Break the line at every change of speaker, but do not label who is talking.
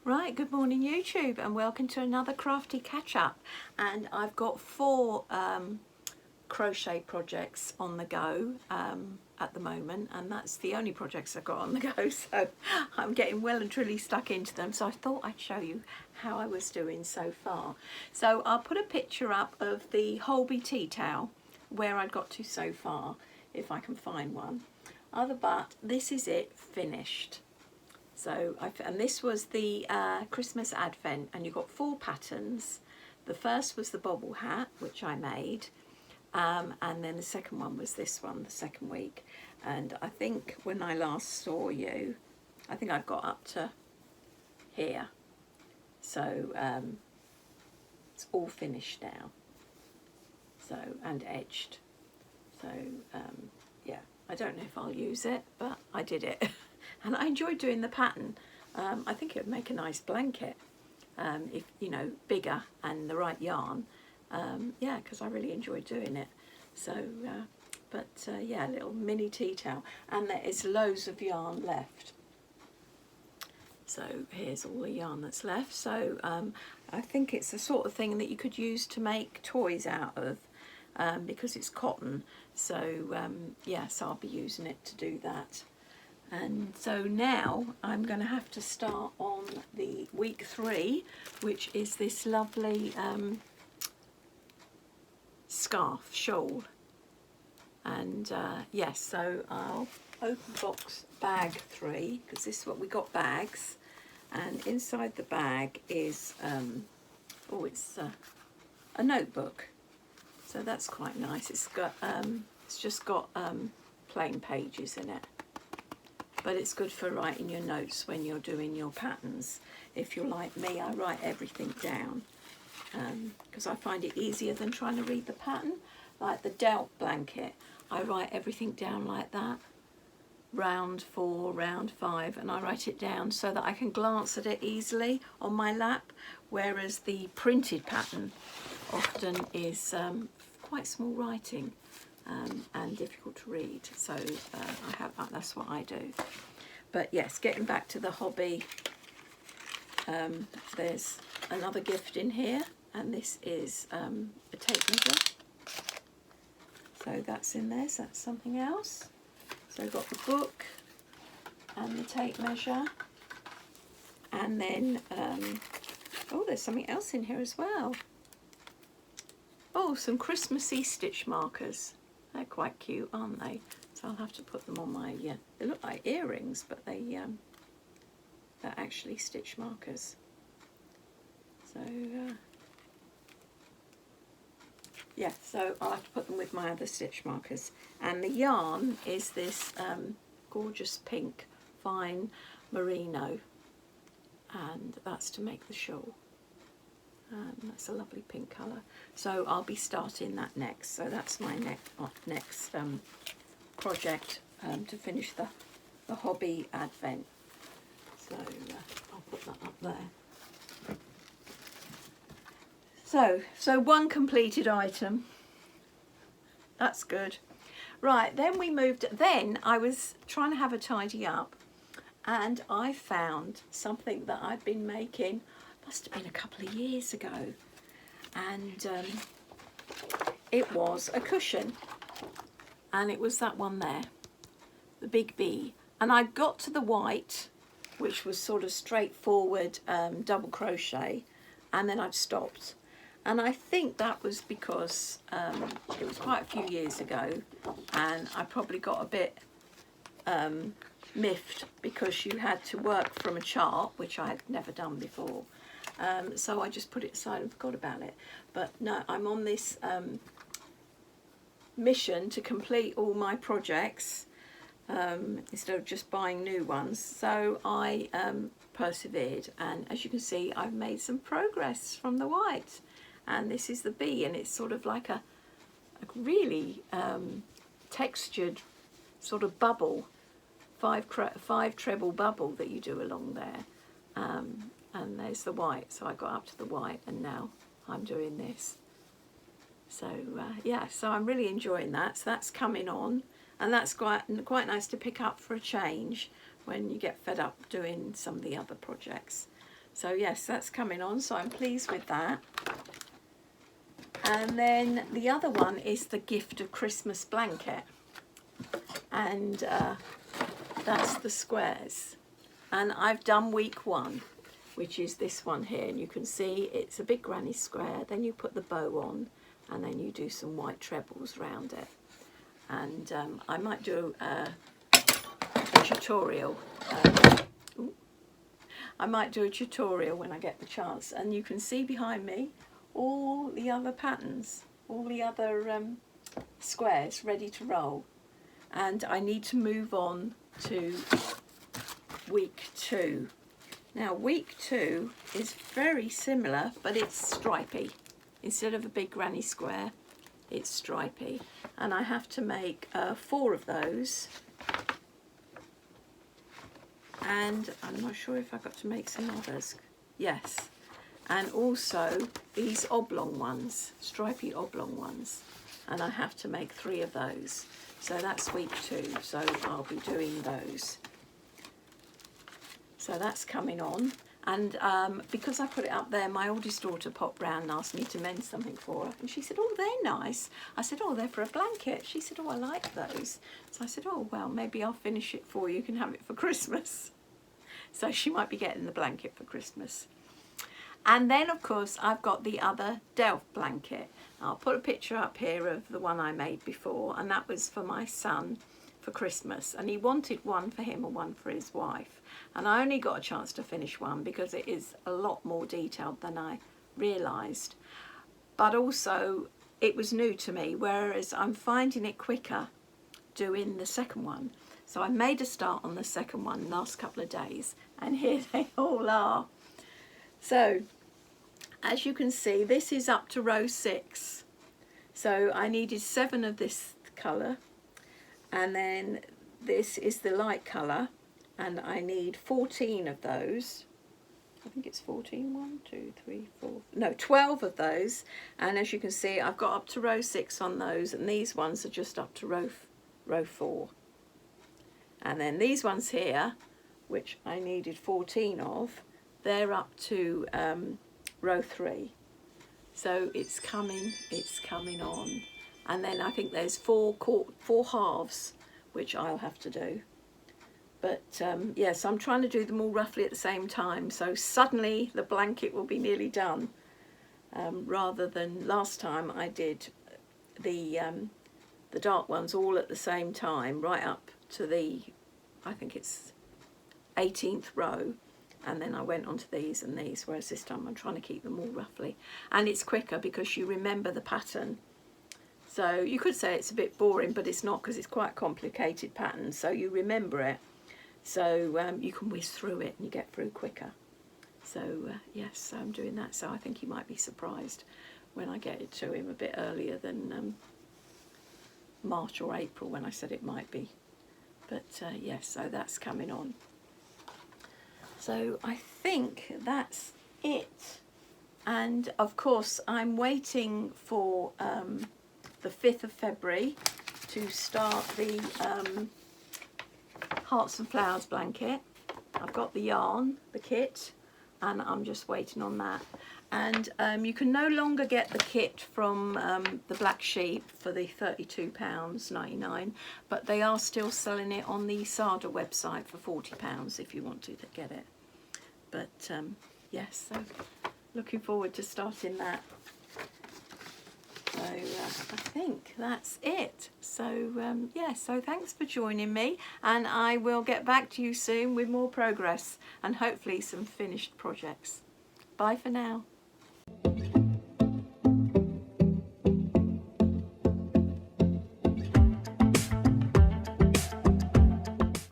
Right, good morning YouTube and welcome to another crafty catch-up, and I've got 4 crochet projects on the go at the moment, and that's the only projects I've got on the go, so I'm getting well and truly stuck into them, so I thought I'd show you how I was doing so far. So I'll put a picture up of the Hobbii tea towel where I'd got to so far if I can find one. But this is it finished. So, and this was the Christmas Advent, and you got 4 patterns. The first was the bobble hat, which I made, and then the second one was this one, the second week. And I think when I last saw you, I think I've got up to here. So it's all finished now. So, and edged. So yeah, I don't know if I'll use it, but I did it. And I enjoyed doing the pattern. I think it would make a nice blanket if, you know, bigger and the right yarn. Yeah, because I really enjoyed doing it. So, yeah, a little mini tea towel. And there is loads of yarn left. So here's all the yarn that's left. So I think it's the sort of thing that you could use to make toys out of because it's cotton. So, yeah, so I'll be using it to do that. And so now I'm going to have to start on the week 3, which is this lovely scarf shawl. And yes, so I'll open box bag 3, because this is what we got, bags. And inside the bag is, oh, it's a notebook. So that's quite nice. It's got, it's just got plain pages in it. But it's good for writing your notes when you're doing your patterns. If you're like me, I write everything down because I find it easier than trying to read the pattern. Like the Delft blanket, I write everything down like that. Round 4, round 5, and I write it down so that I can glance at it easily on my lap, whereas the printed pattern often is quite small writing. And difficult to read, so that's what I do. But yes, getting back to the Hobbii, there's another gift in here, and this is a tape measure. So that's in there, so that's something else. So I've got the book and the tape measure, and then oh, there's something else in here as well. Oh, some Christmassy stitch markers. They're quite cute, aren't they? So I'll have to put them on my, they look like earrings, but they're actually stitch markers. So, yeah, so I'll have to put them with my other stitch markers. And the yarn is this gorgeous pink fine merino, and that's to make the shawl. That's a lovely pink colour. So I'll be starting that next. So that's my next project to finish the Hobbii Advent. So I'll put that up there. So one completed item. That's good. Right, then we moved. Then I was trying to have a tidy up, and I found something that I'd been making. Must have been a couple of years ago, and it was a cushion, and it was that one there, the big bee. And I got to the white, which was sort of straightforward double crochet, and then I'd stopped. And I think that was because it was quite a few years ago, and I probably got a bit miffed because you had to work from a chart, which I had never done before. So I just put it aside and forgot about it. But no, I'm on this mission to complete all my projects instead of just buying new ones. So I persevered, and as you can see, I've made some progress from the white. And this is the bee, and it's sort of like a really textured sort of bubble, five treble bubble that you do along there. And there's the white, so I got up to the white, and now I'm doing this. So yeah, so I'm really enjoying that. So that's coming on, and that's quite nice to pick up for a change when you get fed up doing some of the other projects. So yes, that's coming on, so I'm pleased with that. And then the other one is the gift of Christmas blanket, and that's the squares. And I've done week 1, which is this one here, and you can see it's a big granny square, then you put the bow on, and then you do some white trebles around it. And I might do a tutorial. I might do a tutorial when I get the chance, and you can see behind me all the other patterns, all the other squares ready to roll. And I need to move on to week 2. Now week 2 is very similar, but it's stripy. Instead of a big granny square, it's stripy. And I have to make 4 of those. And I'm not sure if I got to make some others. Yes. And also these oblong ones, stripy oblong ones. And I have to make 3 of those. So that's week 2, so I'll be doing those. So that's coming on. And because I put it up there, my oldest daughter popped round and asked me to mend something for her. And she said, oh, they're nice. I said, oh, they're for a blanket. She said, oh, I like those. So I said, oh, well, maybe I'll finish it for you. You can have it for Christmas. So she might be getting the blanket for Christmas. And then, of course, I've got the other Delft blanket. I'll put a picture up here of the one I made before, and that was for my son for Christmas. And he wanted one for him and one for his wife. And I only got a chance to finish one because it is a lot more detailed than I realised. But also, it was new to me, whereas I'm finding it quicker doing the second one. So I made a start on the second one last couple of days, and here they all are. So, as you can see, this is up to row 6. So I needed 7 of this colour, and then this is the light colour, and I need 14 of those. I think it's 14, 1, 2, 3, 4, no, 12 of those. And as you can see, I've got up to row 6 on those, and these ones are just up to row 4. And then these ones here, which I needed 14 of, they're up to row 3. So it's coming on. And then I think there's 4 halves, which I'll have to do. But yes, I'm trying to do them all roughly at the same time. So suddenly the blanket will be nearly done, rather than last time I did the dark ones all at the same time, right up to the, I think it's 18th row. And then I went on to these and these, whereas this time I'm trying to keep them all roughly. And it's quicker because you remember the pattern. So you could say it's a bit boring, but it's not, because it's quite a complicated pattern. So you remember it. So you can whiz through it and you get through quicker. So yes, I'm doing that. So I think he might be surprised when I get it to him a bit earlier than March or April, when I said it might be. But yes, so that's coming on. So I think that's it. And of course, I'm waiting for the 5th of February to start the Hearts and Flowers blanket. I've got the yarn, the kit, and I'm just waiting on that. And you can no longer get the kit from the Black Sheep for the £32.99, but they are still selling it on the Sada website for £40 if you want to get it. But yes, so looking forward to starting that. So I think that's it. So yeah, so thanks for joining me, and I will get back to you soon with more progress and hopefully some finished projects. Bye for now.